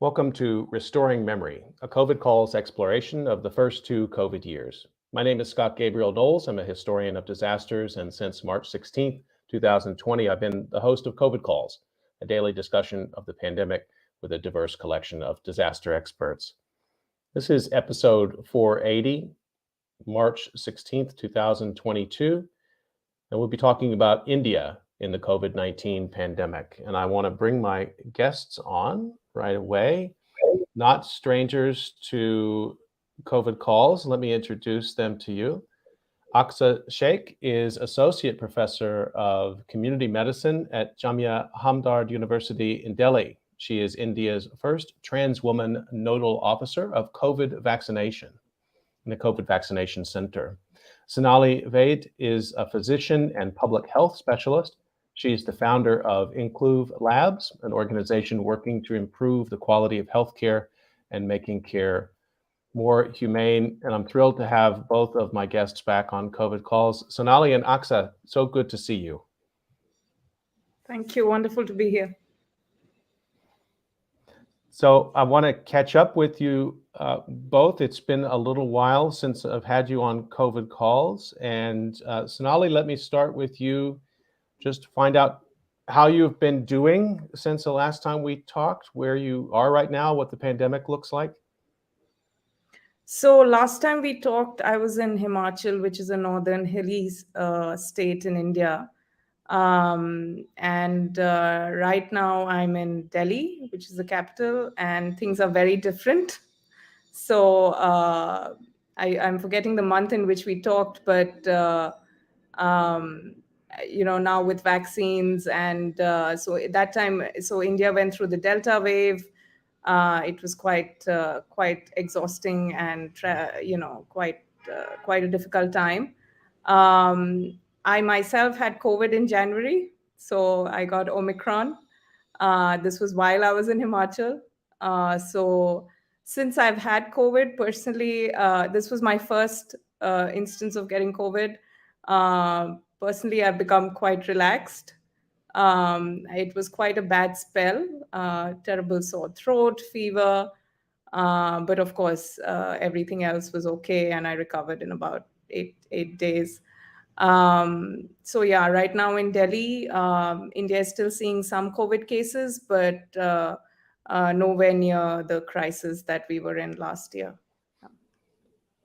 Welcome to Restoring Memory, a COVID Calls exploration of the first 2 COVID years. My name is Scott Gabriel Knowles. I'm a historian of disasters, and since March 16th, 2020, I've been the host of COVID Calls, a daily discussion of the pandemic with a diverse collection of disaster experts. This is episode 480, March 16th, 2022, and we'll be talking about India in the COVID-19 pandemic. And I want to bring my guests on right away, not strangers to COVID calls. Let me introduce them to you. Aqsa Shaikh is Associate Professor of Community Medicine at Jamia Hamdard University in Delhi. She is India's first trans woman nodal officer of COVID vaccination in the COVID Vaccination Center. Sonali Vaid is a physician and public health specialist. She is the founder of Incluve Labs, an organization working to improve the quality of healthcare and making care more humane. And I'm thrilled to have both of my guests back on COVID calls. Sonali and Aqsa, so good to see you. Thank you. Wonderful to be here. So I want to catch up with you both. It's been a little while since I've had you on COVID calls. And Sonali, let me start with you. Just to find out how you've been doing since the last time we talked, where you are right now, what the pandemic looks like. So last time we talked, I was in Himachal, which is a northern hilly state in India. And right now I'm in Delhi, which is the capital, and things are very different. So I'm forgetting the month in which we talked, but now with vaccines and so at that time, so India went through the Delta wave. It was quite exhausting and quite a difficult time. I myself had COVID in January, so I got Omicron. This was while I was in Himachal. So since I've had COVID personally, this was my first instance of getting COVID. Personally, I've become quite relaxed. It was quite a bad spell, terrible sore throat, fever. But of course, everything else was okay, and I recovered in about eight days. So yeah, right now in Delhi, India is still seeing some COVID cases, but nowhere near the crisis that we were in last year.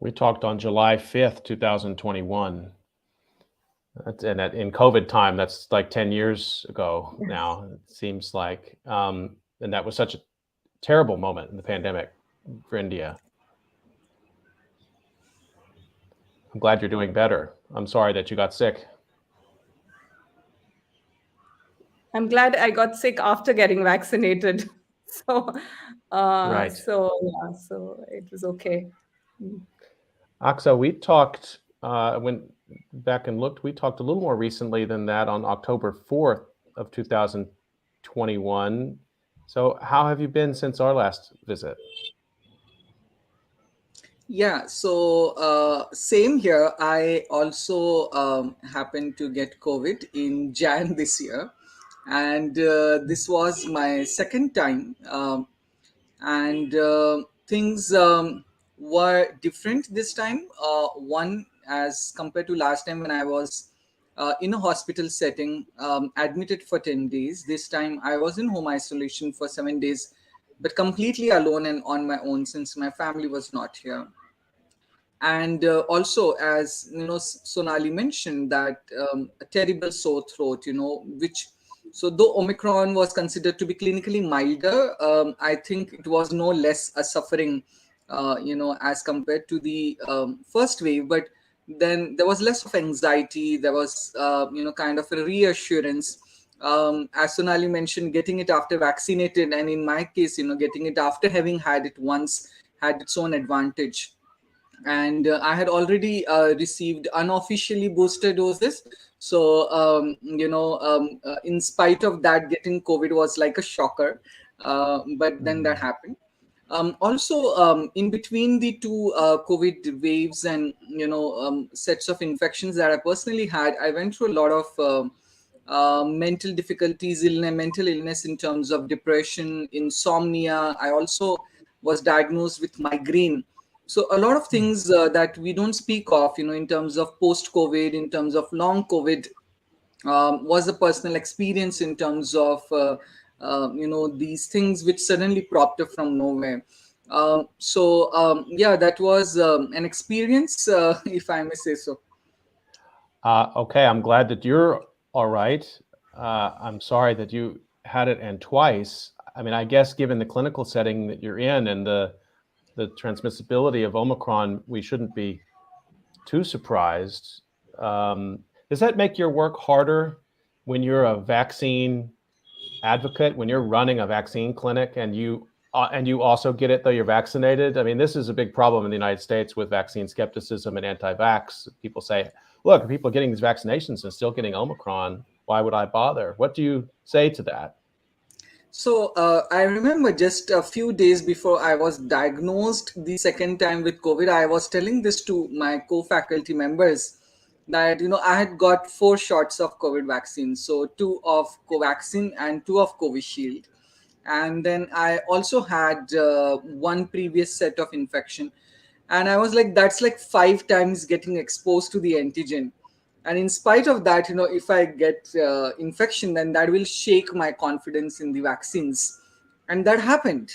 We talked on July 5th, 2021. And in COVID time, that's like 10 years ago now, it seems like. And that was such a terrible moment in the pandemic for India. I'm glad you're doing better. I'm sorry that you got sick. I'm glad I got sick after getting vaccinated. So, Right. So it was okay. Aqsa, we talked, went back and looked, we talked a little more recently than that on October 4th of 2021. So how have you been since our last visit? Yeah, so same here. I also happened to get COVID in Jan this year. And this was my second time. And things were different this time. One, as compared to last time when I was in a hospital setting, admitted for 10 days. This time I was in home isolation for 7 days, but completely alone and on my own since my family was not here. And also, as Sonali mentioned, that a terrible sore throat, so though Omicron was considered to be clinically milder, I think it was no less a suffering, as compared to the first wave. But then there was less of anxiety. There was, kind of a reassurance. As Sonali mentioned, getting it after vaccinated, and in my case, getting it after having had it once had its own advantage. And I had already received unofficially booster doses. So, in spite of that, getting COVID was like a shocker. But then that happened. Also, in between the two COVID waves and, sets of infections that I personally had, I went through a lot of mental difficulties, illness, mental illness in terms of depression, insomnia. I also was diagnosed with migraine. So a lot of things that we don't speak of, in terms of post-COVID, in terms of long COVID, was a personal experience in terms of these things which suddenly propped up from nowhere. Yeah, that was an experience, if I may say so. Okay, I'm glad that you're all right. I'm sorry that you had it and twice. I mean, I guess given the clinical setting that you're in and the transmissibility of Omicron, we shouldn't be too surprised. Does that make your work harder when you're a vaccine advocate, when you're running a vaccine clinic and you also get it though you're vaccinated? I mean, this is a big problem in the United States with vaccine skepticism and anti-vax. People say, look, people are getting these vaccinations and still getting Omicron. Why would I bother? What do you say to that? So I remember just a few days before I was diagnosed the second time with COVID, I was telling this to my co-faculty members that I had got 4 shots of COVID vaccine, so 2 of Covaxin and 2 of Covishield, and then I also had one previous set of infection, and I was like, that's like 5 times getting exposed to the antigen. And in spite of that, if I get infection, then that will shake my confidence in the vaccines. And that happened.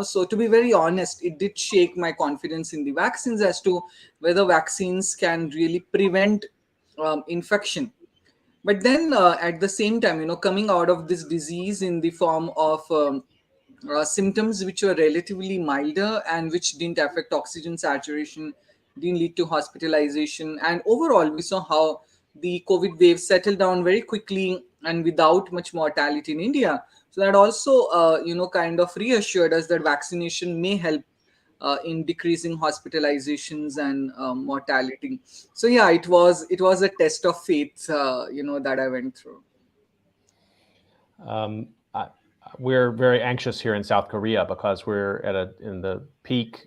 So to be very honest, it did shake my confidence in the vaccines as to whether vaccines can really prevent infection. But then at the same time, coming out of this disease in the form of symptoms which were relatively milder and which didn't affect oxygen saturation, didn't lead to hospitalization. And overall, we saw how the COVID wave settled down very quickly and without much mortality in India. So that also, kind of reassured us that vaccination may help in decreasing hospitalizations and mortality. So yeah, it was a test of faith, that I went through. We're very anxious here in South Korea because we're in the peak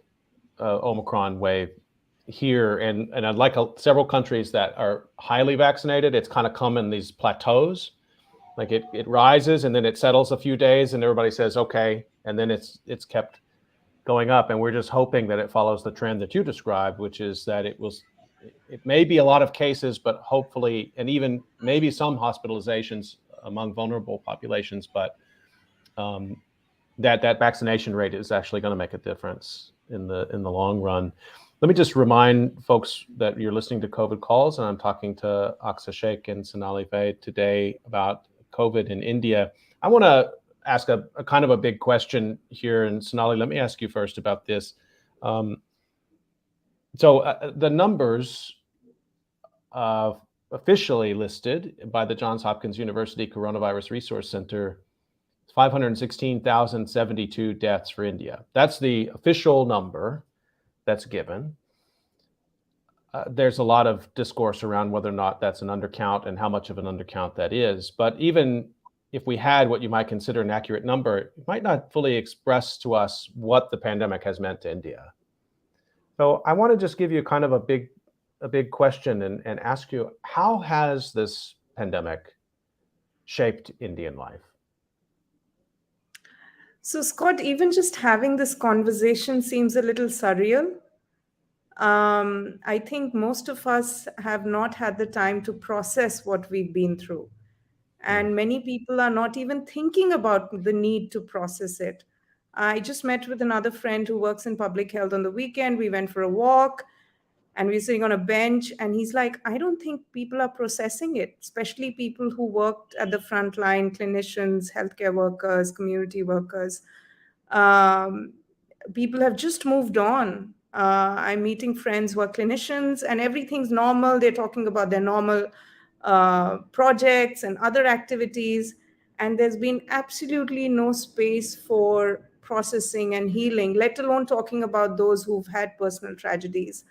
Omicron wave here, and unlike several countries that are highly vaccinated, it's kind of come in these plateaus. Like it rises and then it settles a few days, and everybody says okay, and then it's kept going up, and we're just hoping that it follows the trend that you described, which is that it may be a lot of cases, but hopefully, and even maybe some hospitalizations among vulnerable populations, but that vaccination rate is actually going to make a difference in the long run. Let me just remind folks that you're listening to COVID Calls, and I'm talking to Aqsa Shaikh and Sonali Vaid today about COVID in India. I want to ask a kind of a big question here, and Sonali, let me ask you first about this. So the numbers officially listed by the Johns Hopkins University Coronavirus Resource Center, 516,072 deaths for India. That's the official number that's given. There's a lot of discourse around whether or not that's an undercount and how much of an undercount that is. But even if we had what you might consider an accurate number, it might not fully express to us what the pandemic has meant to India. So I want to just give you kind of a big question and ask you, how has this pandemic shaped Indian life? So, Scott, even just having this conversation seems a little surreal. I think most of us have not had the time to process what we've been through. And many people are not even thinking about the need to process it. I just met with another friend who works in public health on the weekend. We went for a walk and we're sitting on a bench, and he's like, I don't think people are processing it, especially people who worked at the front line, clinicians, healthcare workers, community workers. People have just moved on. I'm meeting friends who are clinicians and everything's normal. They're talking about their normal projects and other activities. And there's been absolutely no space for processing and healing, let alone talking about those who've had personal tragedies.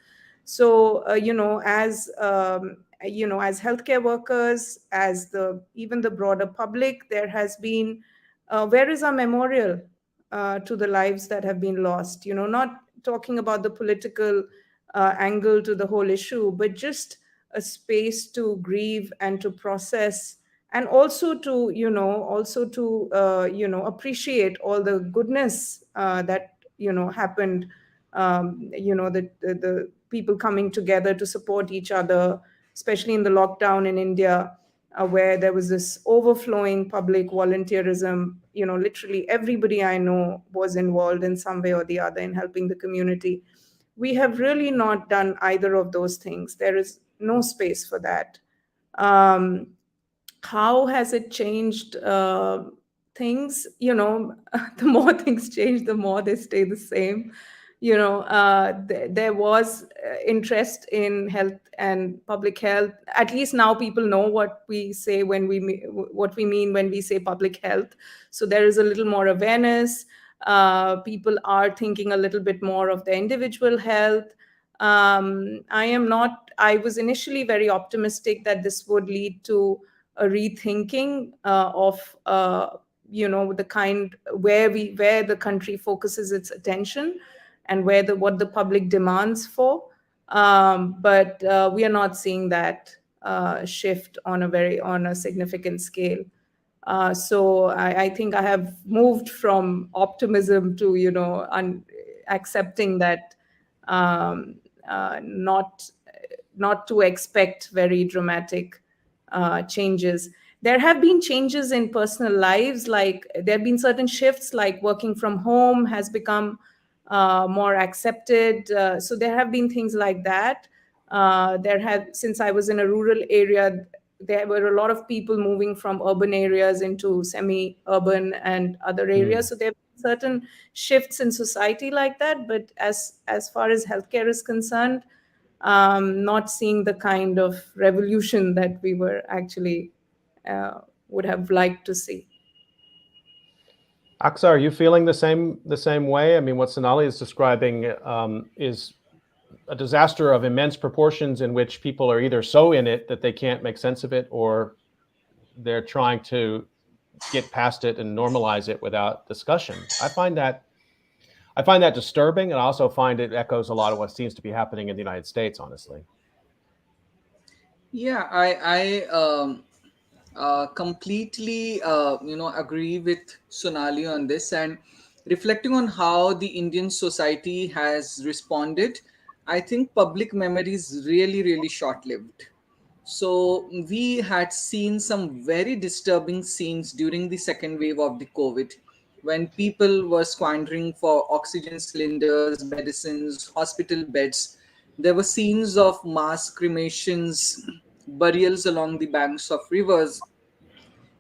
So, as healthcare workers, as even the broader public, there has been, where is our memorial to the lives that have been lost? Not talking about the political angle to the whole issue, but just a space to grieve and to process and also to appreciate all the goodness that happened, the people coming together to support each other, especially in the lockdown in India, where there was this overflowing public volunteerism. Literally everybody I know was involved in some way or the other in helping the community. We have really not done either of those things. There is no space for that. um, how has it changed things? The more things change, the more they stay the same. There was interest in health and public health. At least now people know what we say when what we mean when we say public health. So there is a little more awareness. People are thinking a little bit more of their individual health. I was initially very optimistic that this would lead to a rethinking of the kind where the country focuses its attention, and what the public demands for. But we are not seeing that shift on a significant scale. So I think I have moved from optimism to accepting that, um, not to expect very dramatic changes. There have been changes in personal lives, like there have been certain shifts, like working from home has become more accepted. So there have been things like that. Since I was in a rural area, there were a lot of people moving from urban areas into semi-urban and other areas. So there have been certain shifts in society like that. But as far as healthcare is concerned, not seeing the kind of revolution that we were actually would have liked to see. Aqsa, are you feeling the same way? I mean, what Sonali is describing is a disaster of immense proportions, in which people are either so in it that they can't make sense of it, or they're trying to get past it and normalize it without discussion. I find that disturbing, and I also find it echoes a lot of what seems to be happening in the United States, honestly. Yeah, I completely agree with Sonali on this. And reflecting on how the Indian society has responded, I think public memory is really short lived. So we had seen some very disturbing scenes during the second wave of the COVID, when people were squandering for oxygen cylinders, medicines, hospital beds. There were scenes of mass cremations, burials along the banks of rivers,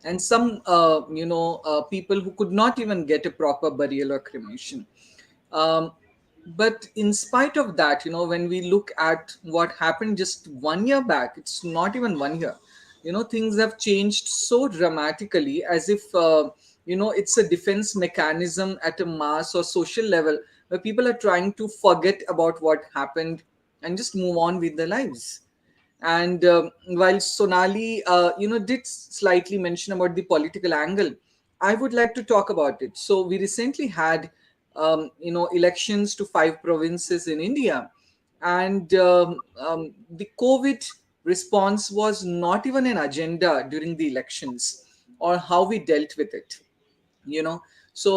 and some people who could not even get a proper burial or cremation. um, but in spite of that, when we look at what happened just 1 year back, it's not even 1 year, things have changed so dramatically, as if it's a defense mechanism at a mass or social level, where people are trying to forget about what happened and just move on with their lives. And while Sonali, did slightly mention about the political angle, I would like to talk about it. So we recently had, elections to 5 provinces in India, and the COVID response was not even an agenda during the elections, or how we dealt with it. So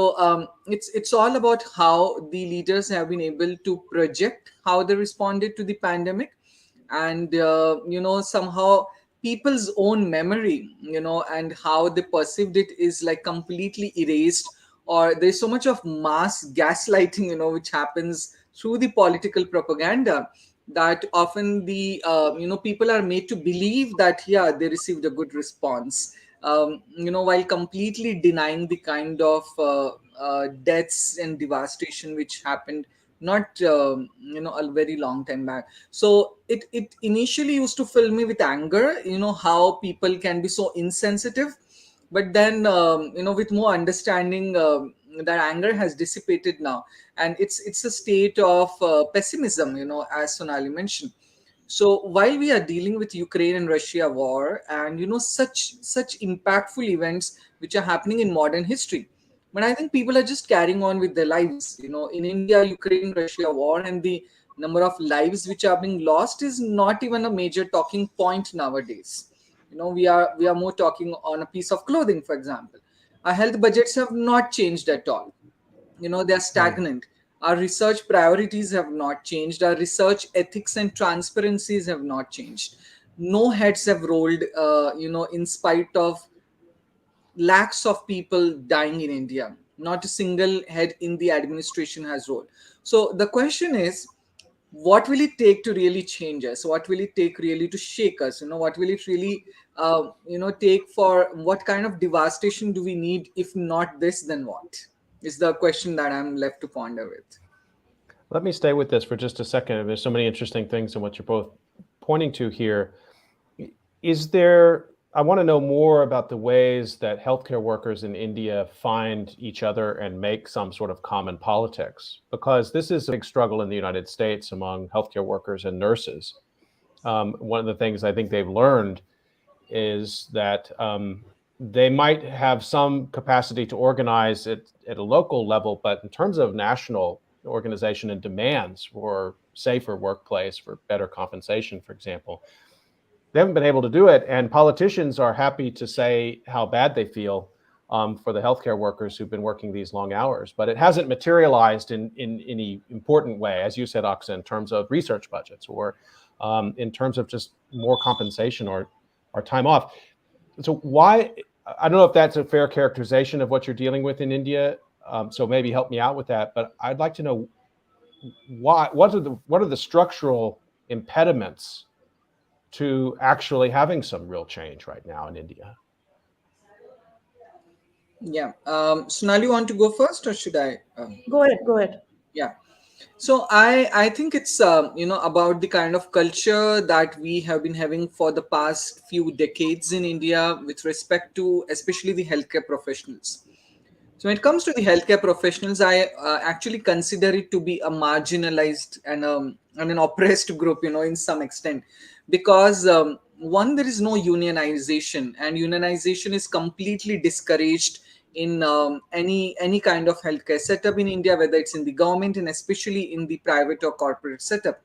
it's all about how the leaders have been able to project how they responded to the pandemic, and somehow people's own memory, and how they perceived it, is like completely erased, or there's so much of mass gaslighting, which happens through the political propaganda, that often the people are made to believe that, yeah, they received a good response, while completely denying the kind of deaths and devastation which happened not a very long time back. So it initially used to fill me with anger, how people can be so insensitive. But then with more understanding, that anger has dissipated now, and it's a state of pessimism, as Sonali mentioned. So while we are dealing with Ukraine and Russia war, and such impactful events which are happening in modern history, but I think people are just carrying on with their lives. In India, Ukraine, Russia war, and the number of lives which are being lost is not even a major talking point nowadays. We are more talking on a piece of clothing, for example. Our health budgets have not changed at all. They're stagnant. Our research priorities have not changed. Our research ethics and transparencies have not changed. No heads have rolled, in spite of lakhs of people dying in India. Not a single head in the administration has rolled. So the question is, what will it take to really change us? What will it take really to shake us? What will it really, take? For what kind of devastation do we need? If not this, then what? Is the question that I'm left to ponder with. Let me stay with this for just a second. There's so many interesting things in what you're both pointing to here. I want to know more about the ways that healthcare workers in India find each other and make some sort of common politics, because this is a big struggle in the United States among healthcare workers and nurses. One of the things I think they've learned is that they might have some capacity to organize it at a local level, but in terms of national organization and demands for safer workplace, for better compensation, for example, they haven't been able to do it. And politicians are happy to say how bad they feel for the healthcare workers who've been working these long hours, but it hasn't materialized in any important way, as you said, Aqsa, in terms of research budgets or in terms of just more compensation or time off. So why, I don't know if that's a fair characterization of what you're dealing with in India. So maybe help me out with that. But I'd like to know what are the structural impediments to actually having some real change right now in India? Yeah. Sonali, you want to go first, or should I? Go ahead. Go ahead. Yeah. So I think it's about the kind of culture that we have been having for the past few decades in India with respect to especially the healthcare professionals. So when it comes to the healthcare professionals, I actually consider it to be a marginalized and an oppressed group, in some extent, because one, there is no unionization, and unionization is completely discouraged in any kind of healthcare setup in India, whether it's in the government and especially in the private or corporate setup.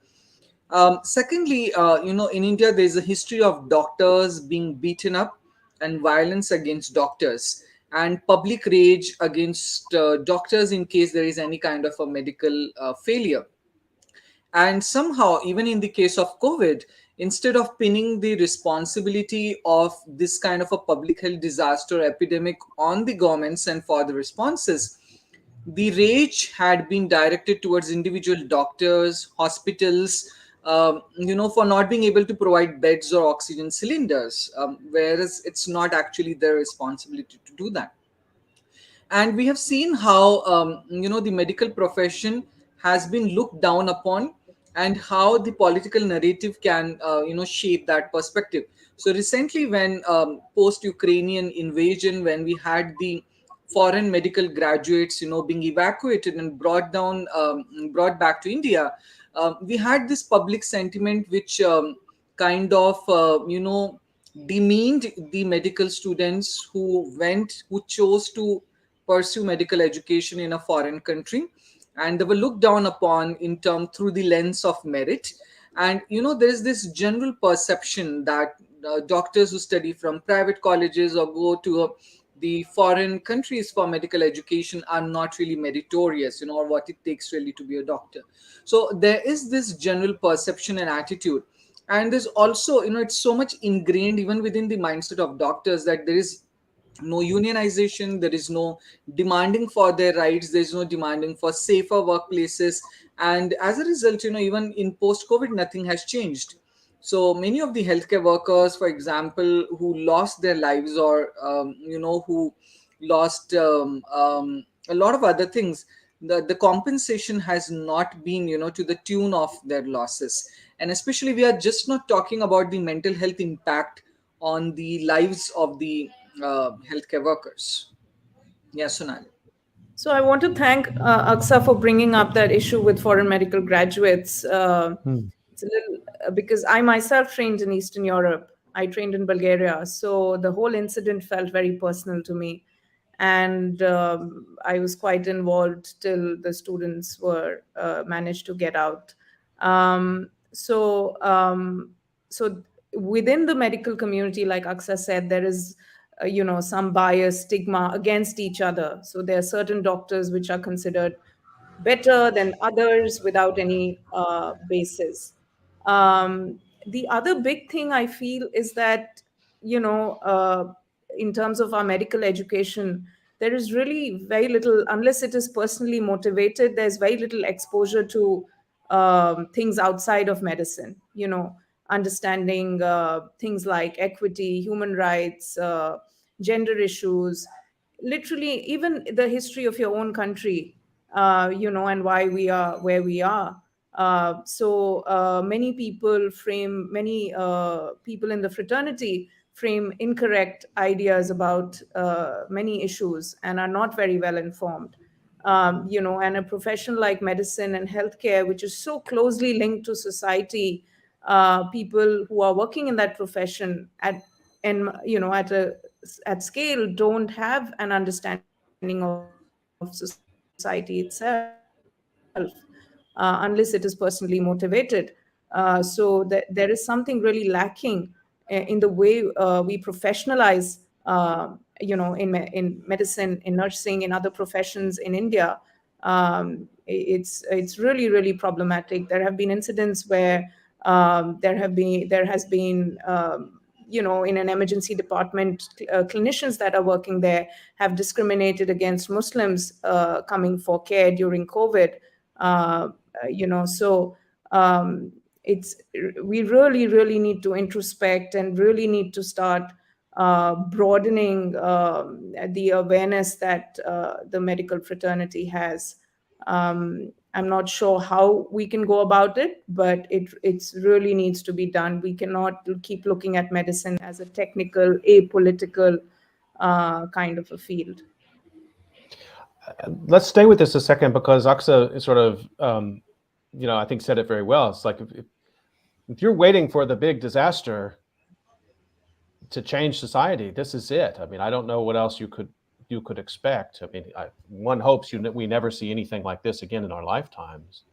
Secondly, in India, there's a history of doctors being beaten up and violence against doctors and public rage against doctors in case there is any kind of a medical failure. And somehow, even in the case of COVID, instead of pinning the responsibility of this kind of a public health disaster epidemic on the governments and for the responses, the rage had been directed towards individual doctors, hospitals, for not being able to provide beds or oxygen cylinders, whereas it's not actually their responsibility to do that. And we have seen how the medical profession has been looked down upon, and how the political narrative can shape that perspective. So recently, when post Ukrainian invasion, when we had the foreign medical graduates being evacuated and brought back to India, we had this public sentiment which kind of demeaned the medical students who chose to pursue medical education in a foreign country, and they were looked down upon in term through the lens of merit. And there is this general perception that doctors who study from private colleges or go to the foreign countries for medical education are not really meritorious, or what it takes really to be a doctor. So there is this general perception and attitude. And there's also, it's so much ingrained even within the mindset of doctors that there is no unionization, there is no demanding for their rights, there's no demanding for safer workplaces. And as a result, even in post COVID, nothing has changed. So many of the healthcare workers, for example, who lost their lives, or who lost a lot of other things, the compensation has not been to the tune of their losses. And especially, we are just not talking about the mental health impact on the lives of the healthcare workers. Yes, Sonali. So I want to thank Aksa for bringing up that issue with foreign medical graduates. It's a little because I myself trained in Eastern Europe. I trained in Bulgaria, so the whole incident felt very personal to me, and I was quite involved till the students were managed to get out. So so within the medical community, like Aksa said, there is some bias, stigma against each other. So there are certain doctors which are considered better than others without any basis. The other big thing I feel is that, you know, in terms of our medical education, there is really very little, unless it is personally motivated, there's very little exposure to things outside of medicine, understanding things like equity, human rights, gender issues, literally even the history of your own country, and why we are where we are. Many people in the fraternity frame incorrect ideas about many issues and are not very well informed. And a profession like medicine and healthcare, which is so closely linked to society, people who are working in that profession at scale don't have an understanding of society itself, unless it is personally motivated. So there is something really lacking in the way we professionalize, in medicine, in nursing, in other professions in India. It's really, really problematic. There have been incidents where there has been in an emergency department, clinicians that are working there have discriminated against Muslims coming for care during COVID. Uh, so it's we really, really need to introspect and really need to start broadening the awareness that the medical fraternity has. I'm not sure how we can go about it, but it's really needs to be done. We cannot keep looking at medicine as a technical, apolitical kind of a field. Let's stay with this a second, because Aqsa is sort of, I think said it very well. It's like if you're waiting for the big disaster to change society, this is it. I mean, I don't know what else you could expect. I mean, one hopes we never see anything like this again in our lifetimes.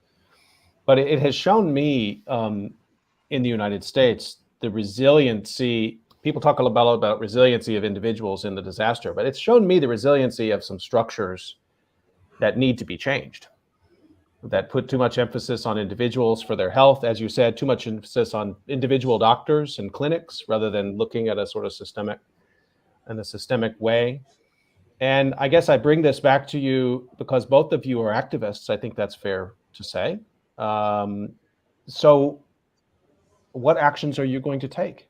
But it has shown me in the United States the resiliency. People talk a lot about resiliency of individuals in the disaster, but it's shown me the resiliency of some structures that need to be changed, that put too much emphasis on individuals for their health. As you said, too much emphasis on individual doctors and clinics rather than looking at a sort of systemic way. And I guess I bring this back to you because both of you are activists. I think that's fair to say. So what actions are you going to take?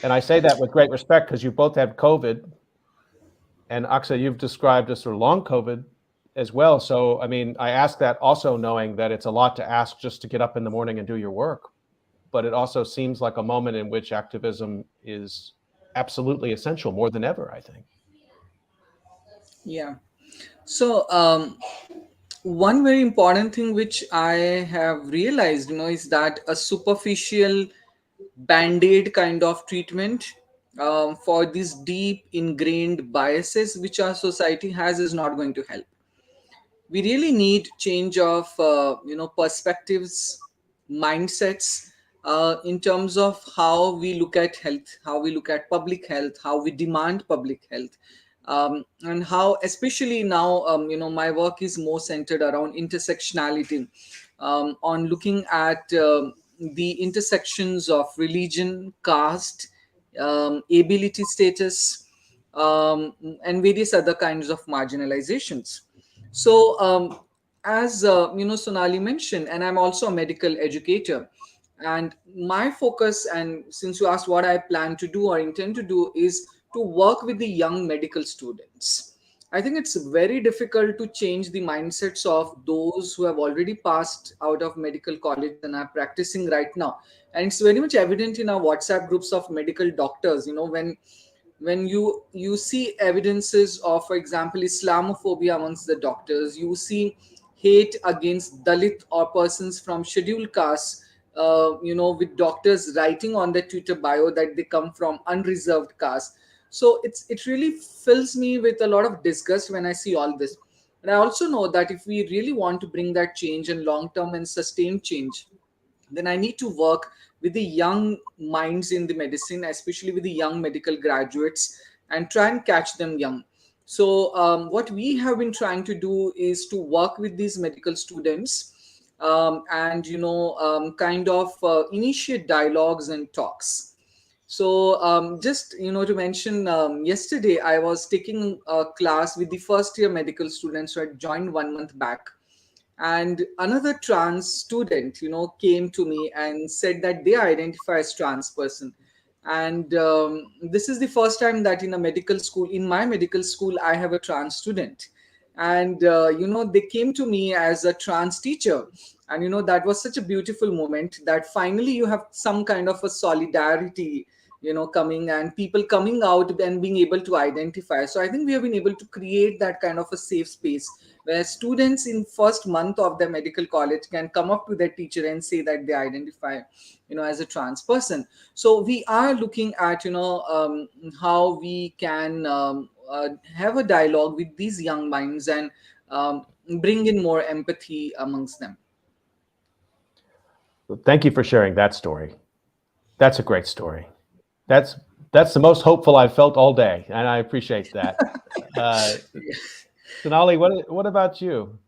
And I say that with great respect because you both have COVID. And Aqsa, you've described a sort of long COVID as well. So, I mean, I ask that also knowing that it's a lot to ask just to get up in the morning and do your work. But it also seems like a moment in which activism is absolutely essential, more than ever, I think. Yeah. So, one very important thing which I have realized, is that a superficial band-aid kind of treatment for these deep ingrained biases which our society has is not going to help. We really need change of perspectives, mindsets, in terms of how we look at health, how we look at public health, how we demand public health, and how, especially now, my work is more centered around intersectionality, on looking at the intersections of religion, caste, ability status, and various other kinds of marginalizations. So, as Sonali mentioned, and I'm also a medical educator, and my focus, and since you asked what I plan to do or intend to do, is to work with the young medical students. I think it's very difficult to change the mindsets of those who have already passed out of medical college and are practicing right now. And it's very much evident in our WhatsApp groups of medical doctors. When you see evidences of, for example, Islamophobia amongst the doctors, you see hate against Dalit or persons from scheduled castes, with doctors writing on their Twitter bio that they come from unreserved caste. So it really fills me with a lot of disgust when I see all this. And I also know that if we really want to bring that change and long term and sustained change, then I need to work with the young minds in the medicine, especially with the young medical graduates, and try and catch them young. So, what we have been trying to do is to work with these medical students, and kind of initiate dialogues and talks. So, just to mention, yesterday I was taking a class with the first year medical students who had joined 1 month back, and another trans student came to me and said that they identify as trans person. And this is the first time that in a medical school, in my medical school, I have a trans student. And they came to me as a trans teacher. And that was such a beautiful moment, that finally you have some kind of a solidarity coming, and people coming out and being able to identify. So I think we have been able to create that kind of a safe space where students in first month of their medical college can come up to their teacher and say that they identify as a trans person. So we are looking at how we can have a dialogue with these young minds, and bring in more empathy amongst them. Thank you for sharing that story. That's a great story. That's the most hopeful I've felt all day, and I appreciate that. Sonali, what about you?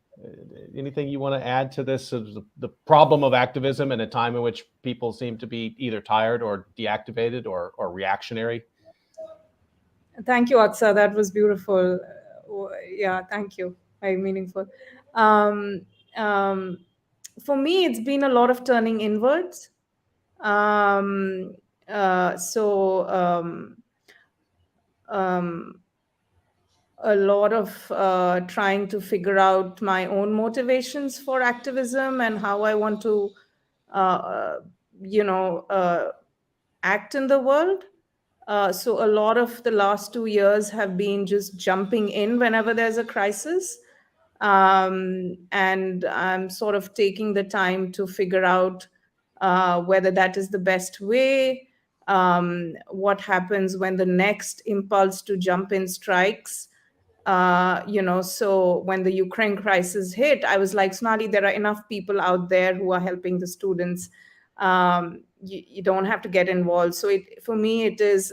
Anything you want to add to this, the problem of activism in a time in which people seem to be either tired or deactivated or reactionary? Thank you, Aqsa. That was beautiful. Yeah, thank you. Very meaningful. Um, um, for me, it's been a lot of turning inwards. Um, so a lot of trying to figure out my own motivations for activism and how I want to, uh, you know, uh, act in the world. So a lot of the last 2 years have been just jumping in whenever there's a crisis. And I'm sort of taking the time to figure out whether that is the best way. What happens when the next impulse to jump in strikes? So when the Ukraine crisis hit, I was like, Sonali, there are enough people out there who are helping the students. You don't have to get involved. So for me, it's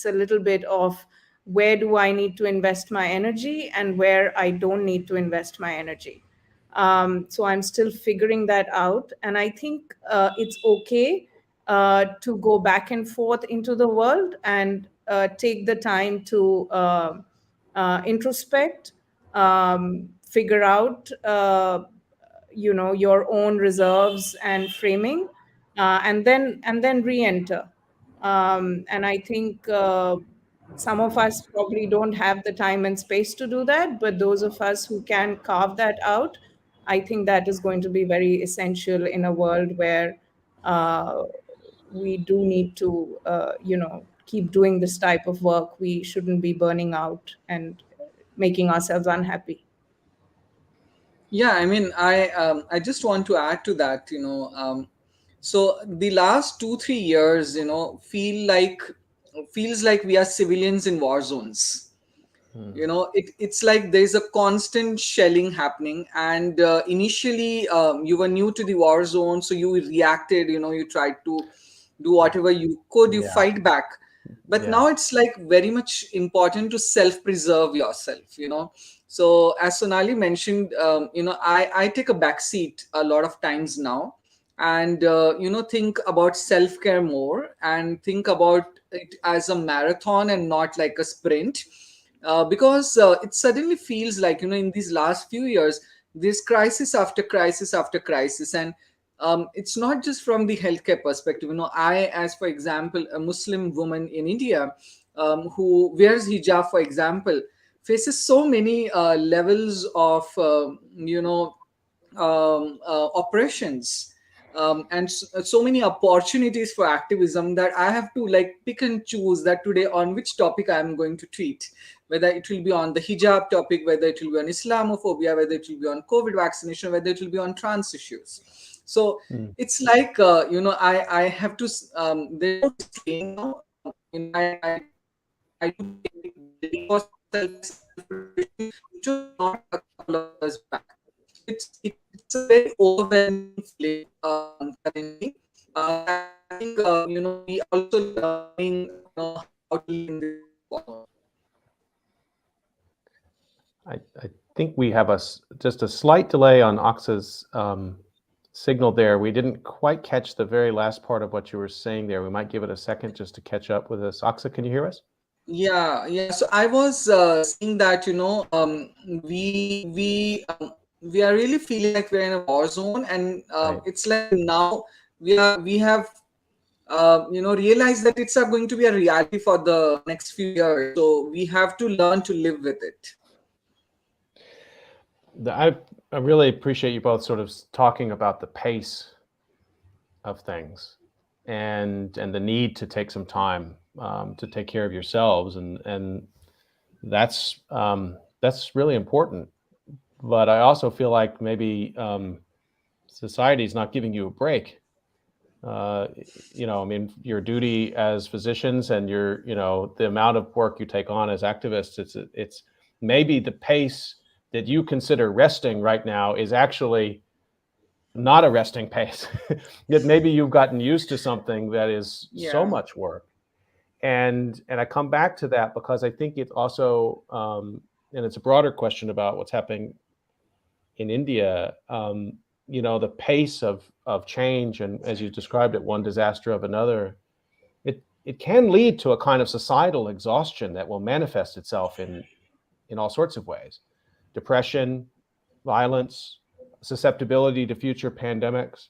a little bit of where do I need to invest my energy and where I don't need to invest my energy. So I'm still figuring that out. And I think it's okay to go back and forth into the world and take the time to introspect, figure out, your own reserves and framing, and then re-enter. And I think some of us probably don't have the time and space to do that, but those of us who can carve that out, I think that is going to be very essential in a world where uh, we do need to, keep doing this type of work. We shouldn't be burning out and making ourselves unhappy. Yeah, I mean, I just want to add to that. So the last 2 3 years, feels like we are civilians in war zones. It's like there's a constant shelling happening, and initially you were new to the war zone, so you reacted. You tried to do whatever you could, you Yeah. fight back. But Yeah. now it's like very much important to self preserve yourself. So as Sonali mentioned, I take a back seat a lot of times now, and think about self care more, and think about it as a marathon and not like a sprint. Because it suddenly feels like, in these last few years, this crisis after crisis after crisis. And it's not just from the healthcare perspective. I, as for example, a Muslim woman in India, who wears hijab, for example, faces so many levels of oppressions, and so many opportunities for activism, that I have to like pick and choose that today on which topic I am going to treat, whether it will be on the hijab topic, whether it will be on Islamophobia, whether it will be on COVID vaccination, whether it will be on trans issues. So Mm. it's like, I have to there's no restraint now. I do take very for self preservation, which was not a couple of years back. So it it's a very overwhelming feeling currently. And I think we also learning how to live in this world. I think we have just a slight delay on Aqsa's signal there. We didn't quite catch the very last part of what you were saying there. We might give it a second just to catch up with us. Aqsa, can you hear us? Yeah. So I was saying that we are really feeling like we're in a war zone, and Right. it's like now we have realized that it's going to be a reality for the next few years. So we have to learn to live with it. I really appreciate you both sort of talking about the pace of things and the need to take some time to take care of yourselves, and that's really important. But I also feel like maybe society is not giving you a break. I mean, your duty as physicians and the amount of work you take on as activists, it's maybe the pace that you consider resting right now is actually not a resting pace. Yet maybe you've gotten used to something that is so much work. And I come back to that because I think it also, and it's a broader question about what's happening in India. The pace of change, and as you described it, one disaster of another, it can lead to a kind of societal exhaustion that will manifest itself in all sorts of ways: depression, violence, susceptibility to future pandemics.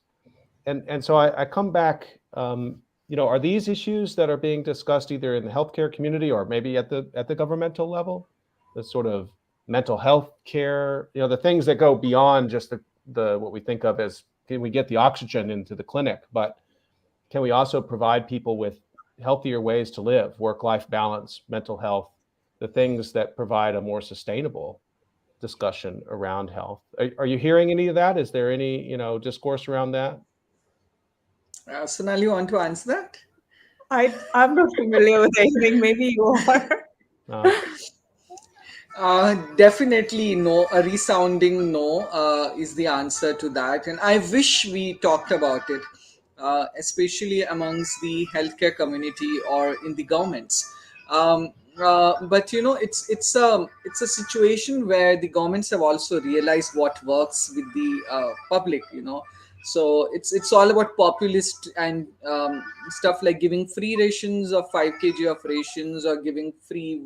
And so I come back. Are these issues that are being discussed either in the healthcare community or maybe at the governmental level, the sort of mental health care, the things that go beyond just the what we think of as, can we get the oxygen into the clinic, but can we also provide people with healthier ways to live, work-life balance, mental health, the things that provide a more sustainable discussion around health? Are you hearing any of that? Is there any discourse around that? Sonali, you want to answer that? I'm not familiar with anything. Maybe you are. Definitely no. A resounding no is the answer to that, and I wish we talked about it, especially amongst the healthcare community or in the governments. But it's a situation where the governments have also realized what works with the public. So it's all about populist and stuff like giving free rations of 5 kg of rations or giving free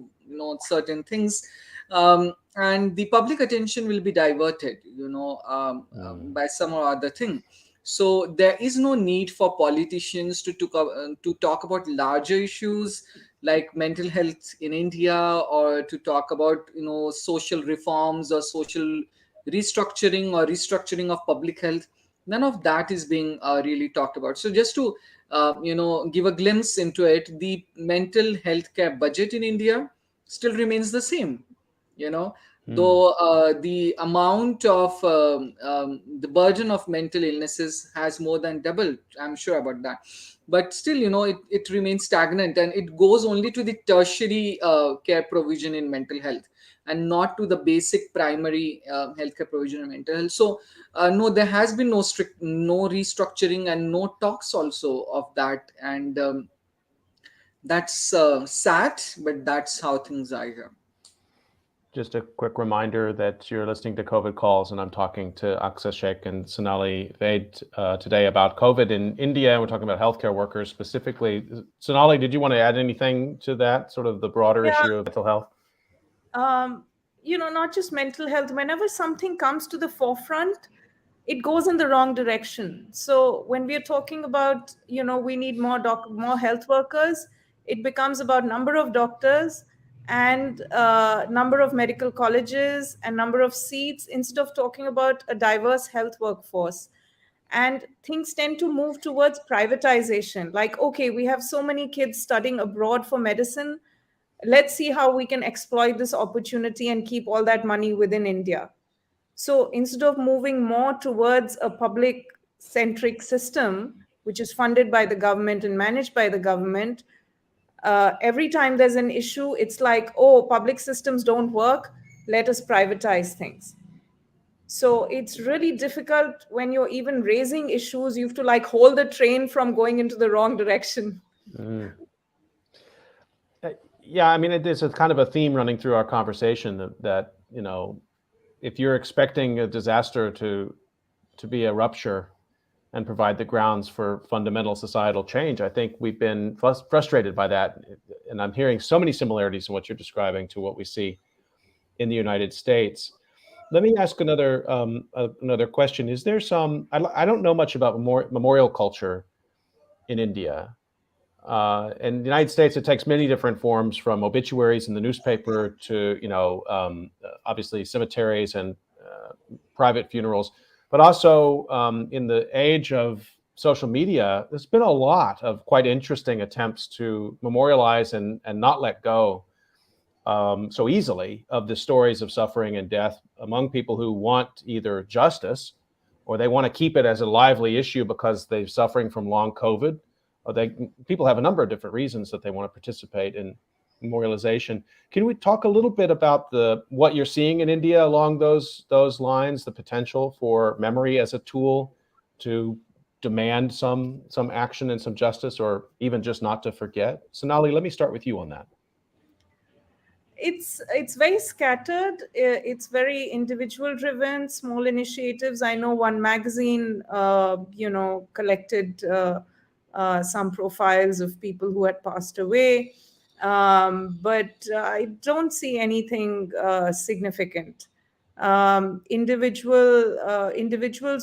certain things, and the public attention will be diverted by some or other thing. So there is no need for politicians to talk about larger issues like mental health in India, or to talk about social reforms or social restructuring of public health. None of that is being really talked about. So just to give a glimpse into it, the mental health care budget in India still remains the same, though the amount of the burden of mental illnesses has more than doubled. I'm sure about that. But still, it remains stagnant, and it goes only to the tertiary care provision in mental health, and not to the basic primary healthcare provision in mental health. So no, there has been no restructuring and no talks also of that. And that's sad, but that's how things are here. Just a quick reminder that you're listening to COVID Calls, and I'm talking to Aqsa Shaikh and Sonali Vaid today about COVID in India. We're talking about healthcare workers specifically. Sonali, did you want to add anything to that, sort of the broader issue of mental health? Not just mental health. Whenever something comes to the forefront, it goes in the wrong direction. So when we are talking about, we need more health workers, it becomes about number of doctors and number of medical colleges and number of seats, instead of talking about a diverse health workforce. And things tend to move towards privatization. Like, okay, we have so many kids studying abroad for medicine. Let's see how we can exploit this opportunity and keep all that money within India. So instead of moving more towards a public centric system, which is funded by the government and managed by the government, every time there's an issue, it's like, oh, public systems don't work, let us privatize things. So it's really difficult when you're even raising issues. You have to like hold the train from going into the wrong direction. Mm. Yeah, I mean, it's a kind of a theme running through our conversation that if you're expecting a disaster to be a rupture and provide the grounds for fundamental societal change, I think we've been frustrated by that. And I'm hearing so many similarities in what you're describing to what we see in the United States. Let me ask another question. Is there some? I don't know much about memorial culture in India. In the United States, it takes many different forms, from obituaries in the newspaper to obviously cemeteries and private funerals, but also in the age of social media, there's been a lot of quite interesting attempts to memorialize and not let go so easily of the stories of suffering and death among people who want either justice, or they want to keep it as a lively issue because they're suffering from long COVID. Or people have a number of different reasons that they want to participate in memorialization. Can we talk a little bit about what you're seeing in India along those lines, the potential for memory as a tool to demand some action and some justice, or even just not to forget? Sonali, let me start with you on that. It's very scattered. It's very individual driven, small initiatives. I know one magazine collected some profiles of people who had passed away, but I don't see anything significant. Individuals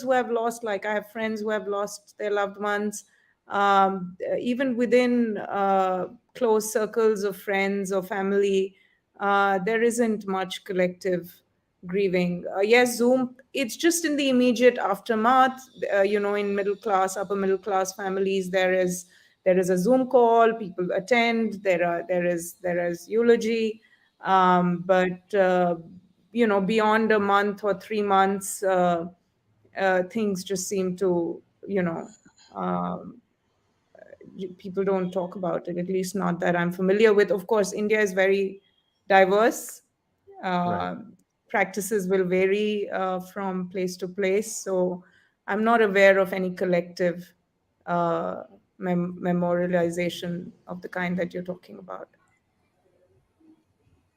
who have lost, like I have friends who have lost their loved ones, even within close circles of friends or family, there isn't much collective grieving. Yes, Zoom, it's just in the immediate aftermath. In middle class, upper middle class families, there is a Zoom call, people attend, there is eulogy, but beyond a month or 3 months, things just seem to um, people don't talk about it, at least not that I'm familiar with. Of course, India is very diverse. Right. uh, Practices will vary from place to place, so I'm not aware of any collective uh, memorialization of the kind that you're talking about.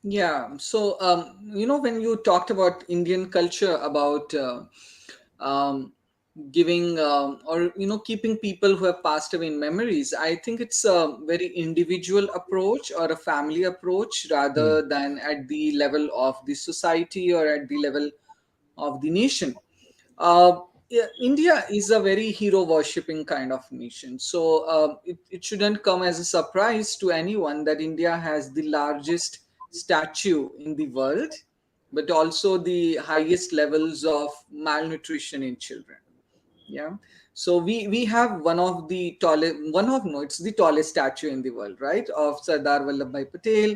Yeah. So, when you talked about Indian culture, about um, giving or keeping people who have passed away in memories, I think it's a very individual approach or a family approach Mm. rather than at the level of the society or at the level of the nation. Yeah, India is a very hero worshipping kind of nation. So it shouldn't come as a surprise to anyone that India has the largest statue in the world, but also the highest levels of malnutrition in children. Yeah. So we have one of the tallest, one of no, it's the tallest statue in the world, right, of Sardar Vallabhbhai Patel.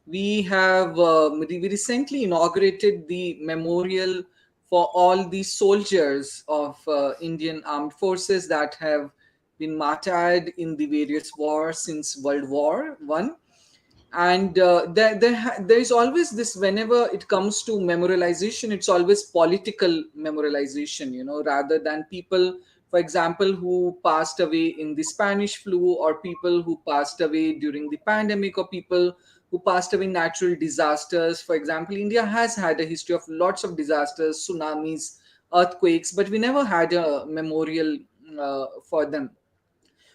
We have we recently inaugurated the memorial for all the soldiers of Indian armed forces that have been martyred in the various wars since World War I. And there is always this, whenever it comes to memorialization, it's always political memorialization, rather than people, for example, who passed away in the Spanish flu, or people who passed away during the pandemic, or people who passed away in natural disasters. For example, India has had a history of lots of disasters, tsunamis, earthquakes, but we never had a memorial for them.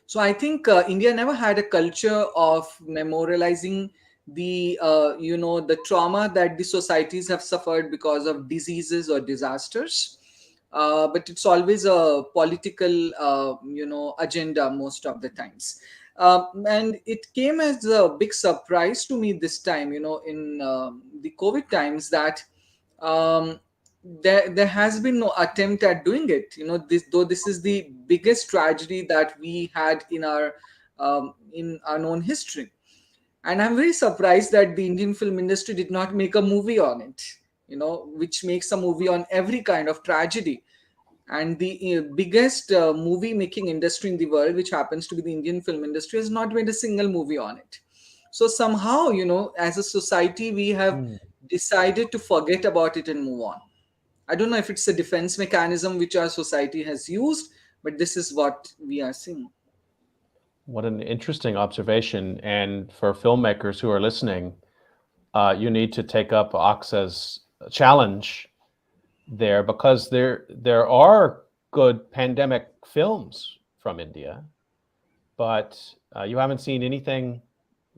So I think India never had a culture of memorializing the trauma that the societies have suffered because of diseases or disasters. But it's always a political agenda most of the times. And it came as a big surprise to me this time, in the COVID times, that um, there has been no attempt at doing it. This is the biggest tragedy that we had in our known history, and I'm very surprised that the Indian film industry did not make a movie on it, which makes a movie on every kind of tragedy. And the biggest movie making industry in the world, which happens to be the Indian film industry, has not made a single movie on it. So somehow, as a society, we have Mm. decided to forget about it and move on. I don't know if it's a defense mechanism which our society has used, but this is what we are seeing. What an interesting observation. And for filmmakers who are listening, you need to take up Aqsa's challenge there, because there are good pandemic films from India, but you haven't seen anything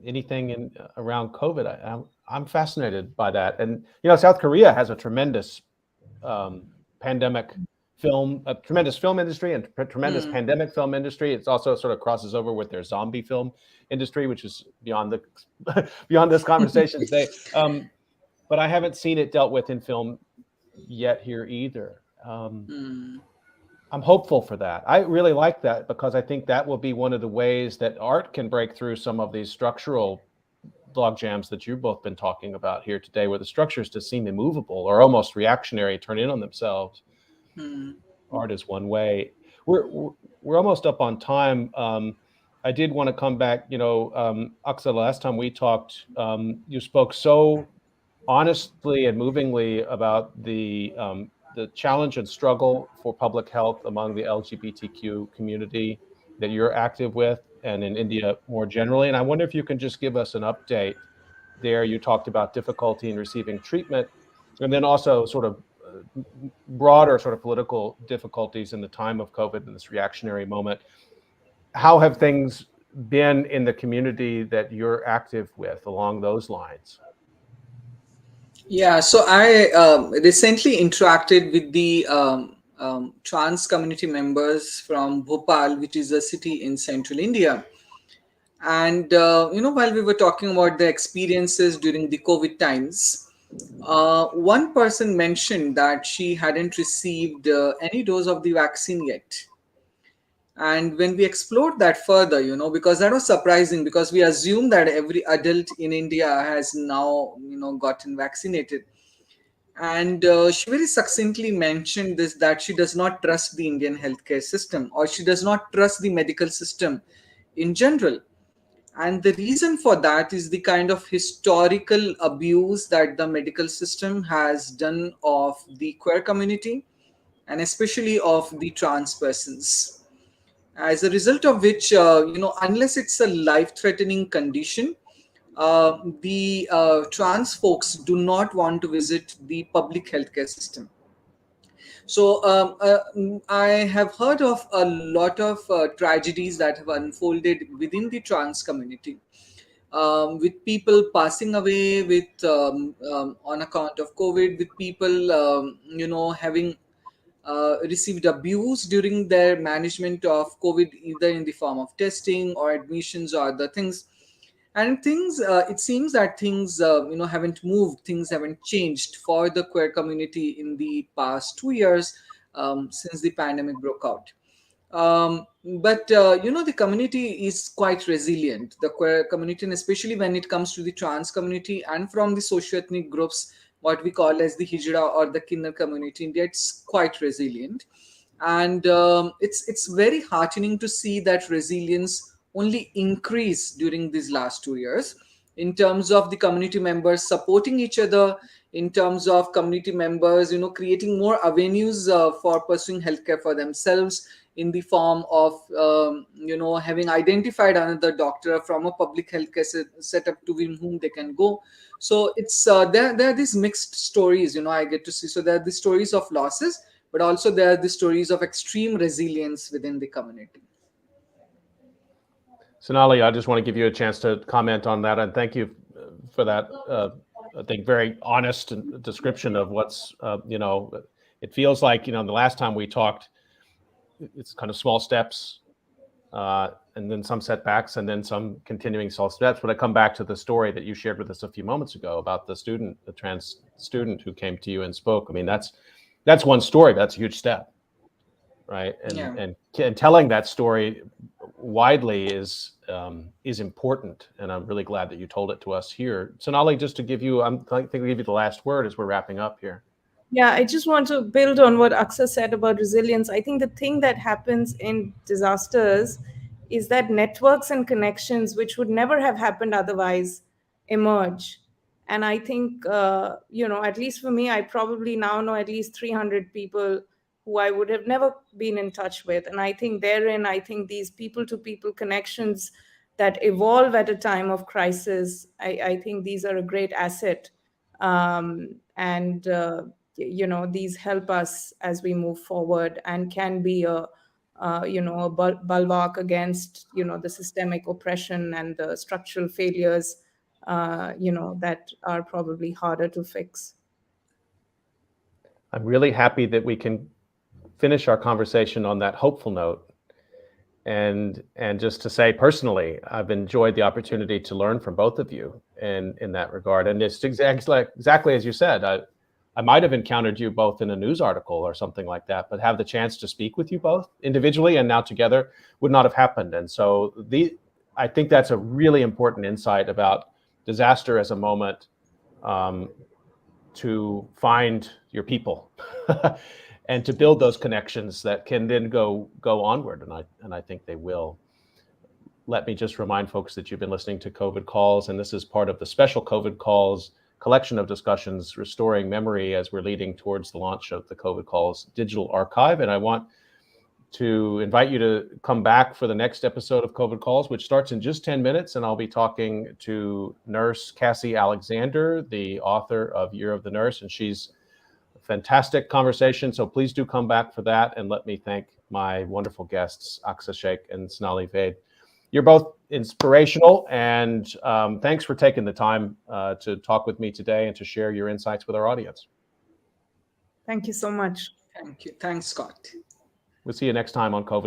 in around COVID. I'm fascinated by that. And South Korea has a tremendous pandemic a tremendous film industry and tremendous Hmm. pandemic film industry. It's also sort of crosses over with their zombie film industry, which is beyond the beyond this conversation today. But I haven't seen it dealt with in film yet here either. Hmm. I'm hopeful for that. I really like that, because I think that will be one of the ways that art can break through some of these structural log jams that you've both been talking about here today, where the structures just seem immovable or almost reactionary, turn in on themselves. Hmm. Art is one way. We're almost up on time. I did want to come back. Aksa, last time we talked, you spoke so honestly and movingly about the challenge and struggle for public health among the LGBTQ community that you're active with, and in India more generally. And I wonder if you can just give us an update there. You talked about difficulty in receiving treatment, and then also sort of broader sort of political difficulties in the time of COVID in this reactionary moment. How have things been in the community that you're active with along those lines? Yeah, so I recently interacted with the trans community members from Bhopal, which is a city in central India. And, while we were talking about the experiences during the COVID times, one person mentioned that she hadn't received any dose of the vaccine yet. And when we explored that further, because that was surprising, because we assume that every adult in India has now, gotten vaccinated. And she very succinctly mentioned this, that she does not trust the Indian healthcare system, or she does not trust the medical system in general. And the reason for that is the kind of historical abuse that the medical system has done of the queer community, and especially of the trans persons. As a result of which, unless it's a life threatening condition, the trans folks do not want to visit the public healthcare system. So I have heard of a lot of tragedies that have unfolded within the trans community, with people passing away with on account of COVID, with people having received abuse during their management of COVID, either in the form of testing or admissions or other things. And things, it seems that things, haven't moved, things haven't changed for the queer community in the past 2 years, since the pandemic broke out. But the community is quite resilient, the queer community, and especially when it comes to the trans community and from the socio-ethnic groups, what we call as the hijra or the kinner community, India, it's quite resilient. And it's very heartening to see that resilience only increase during these last 2 years, in terms of the community members supporting each other, in terms of community members creating more avenues for pursuing healthcare for themselves, in the form of having identified another doctor from a public healthcare setup to whom they can go. So it's there are these mixed stories I get to see. So there are the stories of losses, but also there are the stories of extreme resilience within the community. Sonali, I just want to give you a chance to comment on that, and thank you for that. I think very honest description of what's It feels like the last time we talked, it's kind of small steps, and then some setbacks, and then some continuing small steps. But I come back to the story that you shared with us a few moments ago about the trans student who came to you and spoke. I mean, that's one story, but that's a huge step, right? Yeah. And telling that story widely is important, and I'm really glad that you told it to us here. Sonali, just to give you, I think I'll give you the last word as we're wrapping up here. Yeah, I just want to build on what Aksa said about resilience. I think the thing that happens in disasters is that networks and connections, which would never have happened otherwise, emerge. And I think, at least for me, I probably now know at least 300 people who I would have never been in touch with. And I think therein, I think these people-to-people connections that evolve at a time of crisis, I think these are a great asset. And these help us as we move forward and can be a bulwark against, the systemic oppression and the structural failures, that are probably harder to fix. I'm really happy that we can finish our conversation on that hopeful note. And just to say personally, I've enjoyed the opportunity to learn from both of you in that regard. And it's exactly as you said, I might have encountered you both in a news article or something like that, but have the chance to speak with you both individually and now together would not have happened. And so I think that's a really important insight about disaster as a moment to find your people and to build those connections that can then go onward. And I think they will. Let me just remind folks that you've been listening to COVID Calls, and this is part of the special COVID Calls collection of discussions, Restoring Memory, as we're leading towards the launch of the COVID Calls digital archive. And I want to invite you to come back for the next episode of COVID Calls, which starts in just 10 minutes. And I'll be talking to nurse Cassie Alexander, the author of Year of the Nurse, and she's a fantastic conversation. So please do come back for that. And let me thank my wonderful guests, Aqsa Shaikh and Sonali Vaid. You're both inspirational, and thanks for taking the time to talk with me today and to share your insights with our audience. Thank you so much. Thank you. Thanks, Scott. We'll see you next time on COVID